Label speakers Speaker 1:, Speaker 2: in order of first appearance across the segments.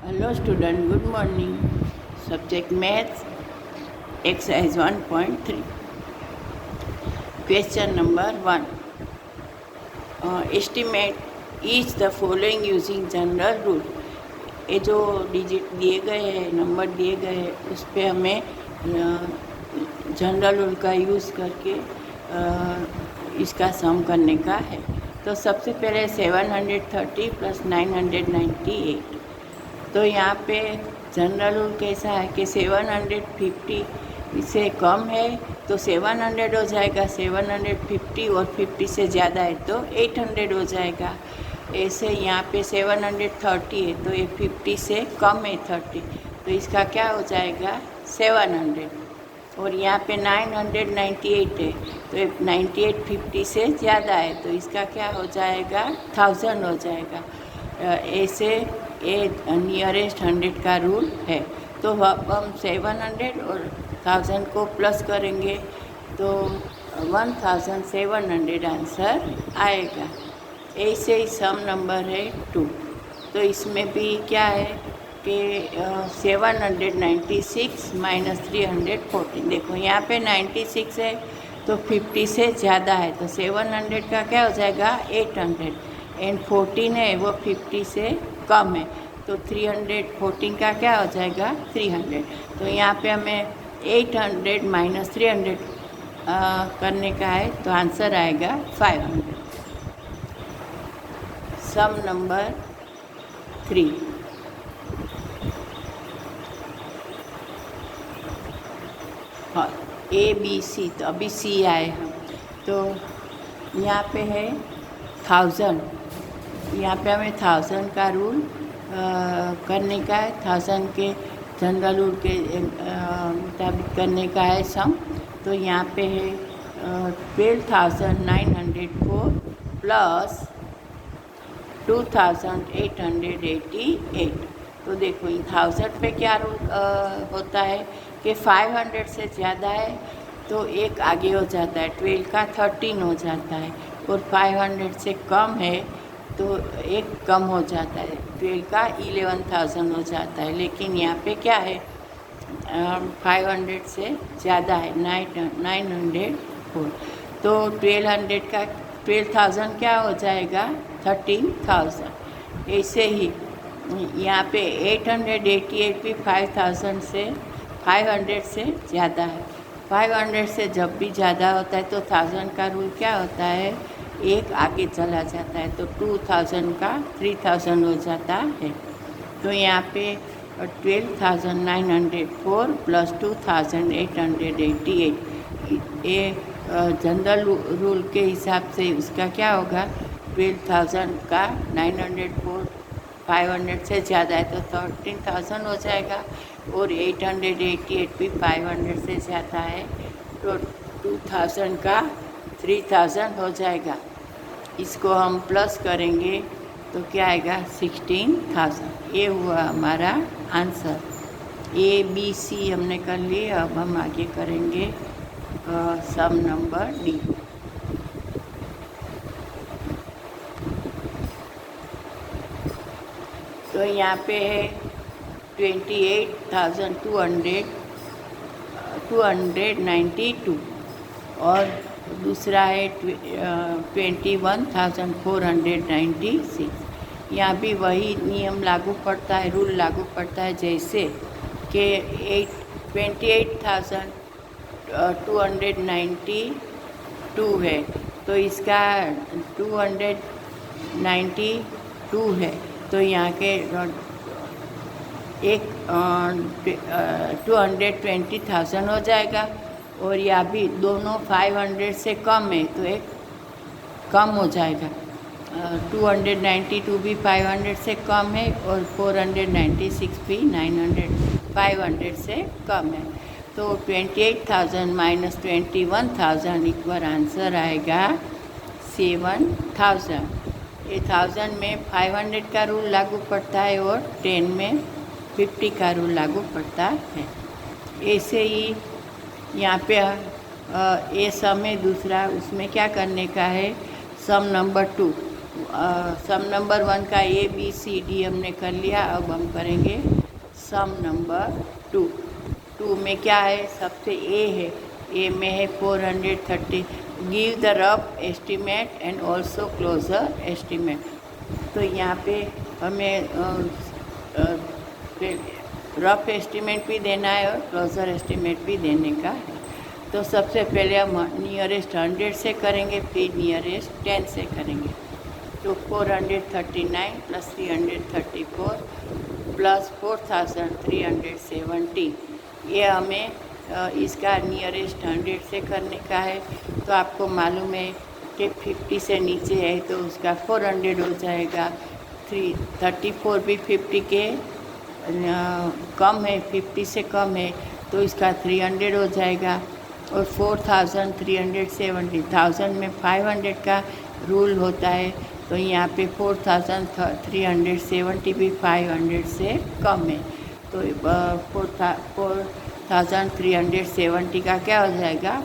Speaker 1: Hello student, good morning. Subject Maths, exercise 1.3. Question number 1. Estimate each the following using general rule. ये जो digit दिए गए हैं, number दिए गए हैं, उस पर हमें जनरल रूल का यूज़ करके इसका सम करने का है। तो सबसे पहले 730 प्लस 998, तो यहाँ पे जनरल रूल कैसा है कि 750 इससे कम है तो 700 हो जाएगा, 750 और 50 से ज़्यादा है तो 800 हो जाएगा। ऐसे यहाँ पे 730 है तो ये 50 से कम है 30, तो इसका क्या हो जाएगा 700। और यहाँ पे 998 है तो ये 98 50 से ज़्यादा है तो इसका क्या हो जाएगा 1000 हो जाएगा। ऐसे ये नियरेस्ट 100 का रूल है। तो अब हम 700 और 1000 को प्लस करेंगे तो 1700 आंसर आएगा। ऐसे ही सम नंबर है 2, तो इसमें भी क्या है कि 796 माइनस 314। देखो यहाँ पे 96 है तो 50 से ज़्यादा है तो 700 का क्या हो जाएगा 800, एंड 14 है वो 50 से कम है तो 314 का क्या हो जाएगा 300। तो यहाँ पे हमें 800 माइनस 300 करने का है तो आंसर आएगा 500। सम नंबर 3। हाँ, ए बी सी, तो अभी सी आए हम। तो यहाँ पे है 1000, यहाँ पे हमें 1000 का रूल करने का है, 1000 के जनरल रूल के मुताबिक करने का है सम। तो यहाँ पे है 12,904 प्लस 2,888। तो देखो ये 1000 पे क्या रूल होता है कि 500 से ज़्यादा है तो एक आगे हो जाता है, 12 का 13 हो जाता है, और 500 से कम है तो एक कम हो जाता है, 12 का 11,000 हो जाता है। लेकिन यहाँ पे क्या है 500 से ज़्यादा है 904, तो 1200 का 12,000 क्या हो जाएगा 13,000। ऐसे ही यहाँ पे 888 भी 500 से ज़्यादा है। 500 से जब भी ज़्यादा होता है तो 1000 का रूल क्या होता है एक आगे चला जाता है, तो 2000 का 3000 हो जाता है। तो यहाँ पे 12,904 प्लस 2,888 ये जनरल रूल के हिसाब से उसका क्या होगा 12,000 का 904 500 से ज़्यादा है तो 13,000 हो जाएगा, और 888 भी 500 से ज़्यादा है तो 2000 का 3000 हो जाएगा। इसको हम प्लस करेंगे तो क्या आएगा 16,000। ये हुआ हमारा आंसर। ए बी सी हमने कर लिए, अब हम आगे करेंगे सम नंबर डी। तो यहाँ पे है 28,292 और दूसरा है 21,496। यहाँ भी वही नियम लागू पड़ता है, रूल लागू पड़ता है, जैसे कि 28,292 है तो इसका 292 है तो यहाँ के एक 220,000 हो जाएगा, और यहाँ भी दोनों 500 से कम है तो एक कम हो जाएगा। 292 भी 500 से कम है और 496 भी 500 से कम है। तो 28,000 माइनस 21,000 इक्वल आंसर आएगा 7,000। ये 1000 में 500 का रूल लागू पड़ता है और 10 में 50 का रूल लागू पड़ता है। ऐसे ही यहाँ पे ये सम है दूसरा, उसमें क्या करने का है सम नंबर 2। सम नंबर 1 का ए बी सी डी हमने कर लिया। अब हम करेंगे सम नंबर 2। 2 में क्या है, सबसे ए है, ए में है 430। Give the rough estimate and also closer estimate. तो यहाँ पे हमें रफ एस्टीमेट भी देना है और क्लोजर एस्टीमेट भी देने का है। तो सबसे पहले हम नियरेस्ट 100 से करेंगे, फिर नियरेस्ट 10 से करेंगे। तो 439 प्लस 334 प्लस 4370, ये हमें इसका नियरेस्ट 100 से करने का है। तो आपको मालूम है कि 50 से नीचे है तो उसका 400 हो जाएगा। 34 भी 50 के कम है, 50 से कम है तो इसका 300 हो जाएगा। और 4370, 1000 में 500 का रूल होता है, तो यहाँ पे 4370 भी 500 से कम है। तो 4370 का क्या हो जाएगा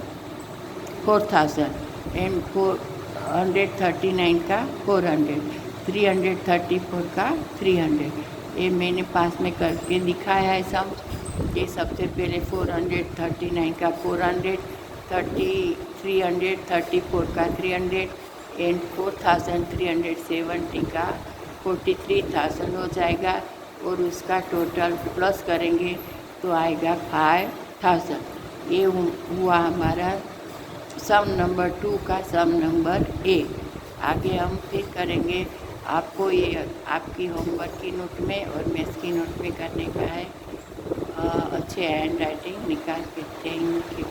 Speaker 1: 4000, एंड 439 का 400, 334 का 300। ये मैंने पास में करके दिखाया है सम। ये सबसे पहले 439 का 400, 334 का 300 एंड 4370 का 43,000 हो जाएगा। और उसका टोटल प्लस करेंगे तो आएगा 5000। ये हुआ हमारा सम नंबर 2 का सम नंबर ए। आगे हम फिर करेंगे, आपको ये आपकी होमवर्क की नोट में और मैथ्स की नोट में करने का है। अच्छे हैंड राइटिंग निकाल के थैंक यू।